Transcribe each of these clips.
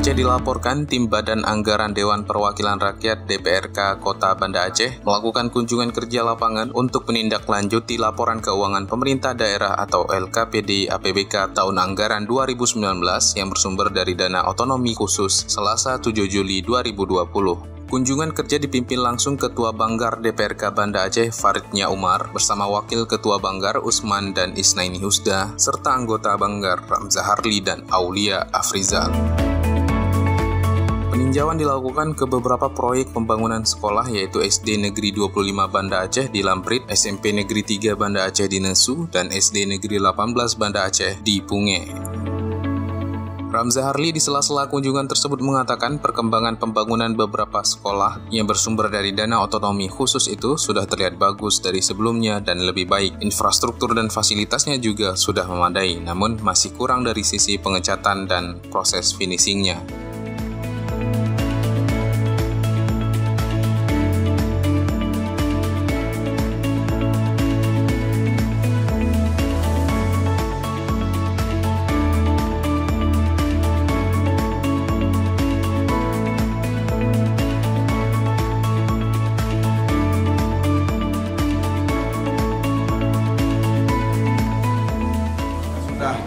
Aceh dilaporkan tim Badan Anggaran Dewan Perwakilan Rakyat DPRK Kota Banda Aceh melakukan kunjungan kerja lapangan untuk menindaklanjuti laporan keuangan pemerintah daerah atau LKPD APBK tahun anggaran 2019 yang bersumber dari dana otonomi khusus Selasa 7 Juli 2020. Kunjungan kerja dipimpin langsung Ketua Banggar DPRK Banda Aceh Faridnya Umar bersama Wakil Ketua Banggar Usman dan Isnaini Husda serta anggota Banggar Ramza Harli dan Aulia Afrizal. Peninjauan dilakukan ke beberapa proyek pembangunan sekolah yaitu SD Negeri 25 Banda Aceh di Lamprit, SMP Negeri 3 Banda Aceh di Nesu, dan SD Negeri 18 Banda Aceh di Punge. Ramza Harli di sela-sela kunjungan tersebut mengatakan perkembangan pembangunan beberapa sekolah yang bersumber dari dana otonomi khusus itu sudah terlihat bagus dari sebelumnya dan lebih baik. Infrastruktur dan fasilitasnya juga sudah memadai, namun masih kurang dari sisi pengecatan dan proses finishingnya.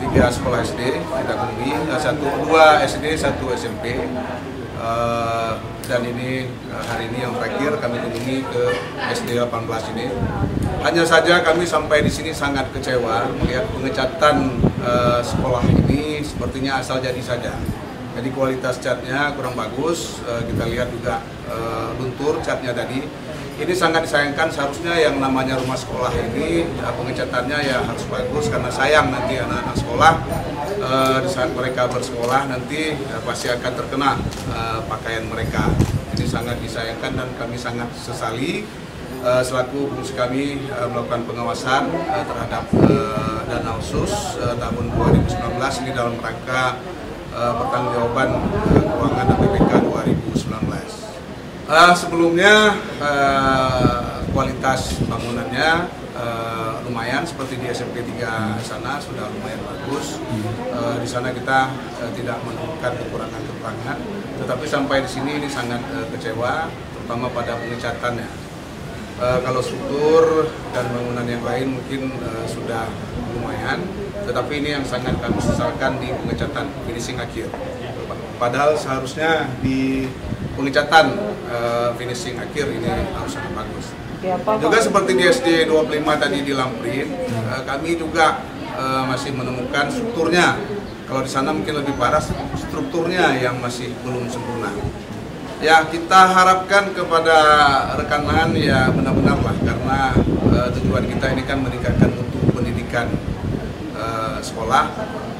Tiga sekolah SD kita kunjungi, dua SD, satu SMP, dan ini hari ini yang terakhir kami kunjungi ke SD 18 ini. Hanya saja kami sampai di sini sangat kecewa melihat pengecatan sekolah ini sepertinya asal jadi saja. Jadi kualitas catnya kurang bagus, kita lihat juga luntur catnya tadi. Ini sangat disayangkan, seharusnya yang namanya rumah sekolah ini pengecatannya ya harus bagus karena sayang nanti anak-anak sekolah di saat mereka bersekolah nanti pasti akan terkena pakaian mereka. Ini sangat disayangkan dan kami sangat sesali selaku fungsi kami melakukan pengawasan terhadap dana khusus tahun 2019 ini dalam rangka pertanggungjawaban keuangan APBK 2019. Sebelumnya kualitas bangunannya lumayan, seperti di SMP 3 sana sudah lumayan bagus. Di sana kita tidak menemukan kekurangan-kekurangan, tetapi sampai di sini ini sangat kecewa, terutama pada pengecatannya. Kalau struktur dan bangunan yang lain mungkin sudah lumayan, tetapi ini yang sangat kami sesalkan di pengecatan finishing akhir. Padahal seharusnya di pengecatan finishing akhir ini harus sangat bagus. Juga seperti di SD 25 tadi di Lamprit, kami juga masih menemukan strukturnya. Kalau di sana mungkin lebih parah, strukturnya yang masih belum sempurna. Ya, kita harapkan kepada rekan-rekan ya benar-benarlah, karena tujuan kita ini kan meningkatkan mutu pendidikan sekolah.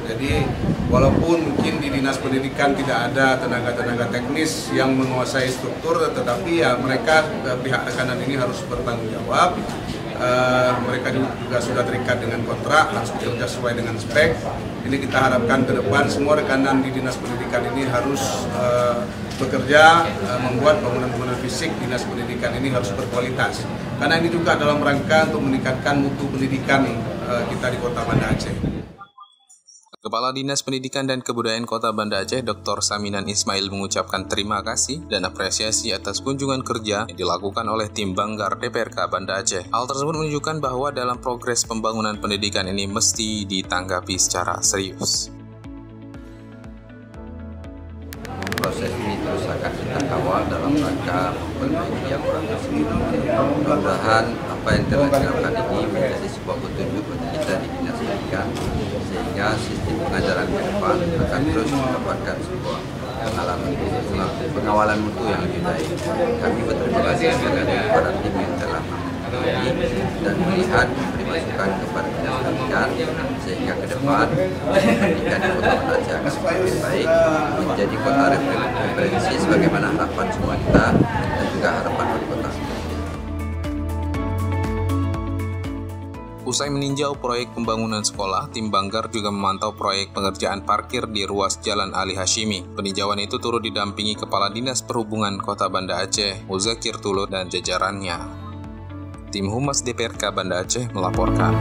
Jadi walaupun mungkin di Dinas Pendidikan tidak ada tenaga-tenaga teknis yang menguasai struktur, tetapi ya mereka pihak rekanan ini harus bertanggung jawab. Mereka juga sudah terikat dengan kontrak, harus bekerja sesuai dengan spek. Ini kita harapkan ke depan semua rekanan di Dinas Pendidikan ini harus bekerja membuat bangunan-bangunan fisik Dinas Pendidikan ini harus berkualitas. Karena ini juga dalam rangka untuk meningkatkan mutu pendidikan kita di Kota Banda Aceh. Kepala Dinas Pendidikan dan Kebudayaan Kota Banda Aceh, Dr. Saminan Ismail mengucapkan terima kasih dan apresiasi atas kunjungan kerja yang dilakukan oleh tim Banggar DPRK Banda Aceh. Hal tersebut menunjukkan bahwa dalam progres pembangunan pendidikan ini mesti ditanggapi secara serius. Proses ini terus akan kita kawal dalam rangka memperbaiki yang kurang tersebut. Mudah-mudahan apa yang telah dilakukan ini menjadi sebuah petunjuk bagi kita di Dinas Pendidikan, sehingga sistem pengajaran ke depan akan terus mendapatkan sebuah pengawalan mutu yang lebih baik. Kami berterima kasih kepada tim yang telah meneliti dan melihat memberi masukan kepada Dinas Pendidikan, sehingga ke depan pendidikan di Kota Banda Aceh akan lebih baik, menjadi kota referensi sebagaimana harapan semua kita dan juga harapan wali kota. Usai meninjau proyek pembangunan sekolah, tim Banggar juga memantau proyek pengerjaan parkir di ruas Jalan Ali Hashimi. Peninjauan itu turut didampingi Kepala Dinas Perhubungan Kota Banda Aceh, Muzakir Tulo dan jajarannya. Tim Humas DPRK Banda Aceh melaporkan.